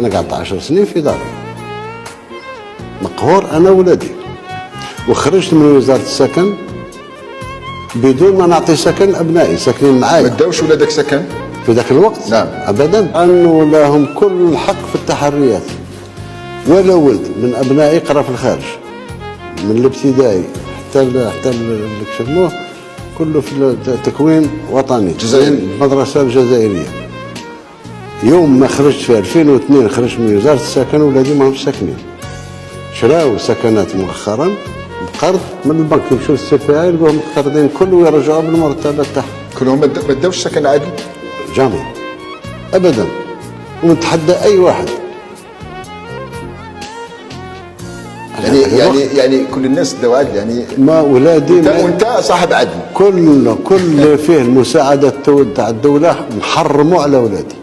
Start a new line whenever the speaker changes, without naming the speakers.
انا قعدت 10 سنين في داري مقهور انا وولادي، وخرجت من وزاره السكن بدون ما نعطي سكن ابنائي ساكنين معايا.
ما داوش ولادك سكن
في ذاك الوقت؟
نعم
ابدا، انه لهم كل الحق في التحريات، ولا ولد من ابنائي قرا في الخارج من الابتدائي حتى اللي كسبوه كله في تكوين وطني
جزائري،
المدرسه الجزائريه. يوم ما خرجت في 2002 خرجت من وزاره السكن ولادي ما هم ساكنين، شراو سكنات مؤخرا بقرض من البنك، يمشوا للسي بي اي يلقوهم مقترضين كله ويرجعوا بالمرتبات تاعهم.
كلهم ما داوش سكن عادي؟
جامي ابدا، ونتحدى اي واحد.
يعني كل الناس داو عدل يعني؟
ما ولادي
وانت صاحب عدل.
كل فيه المساعدة تاع الدولة محرموا على ولادي.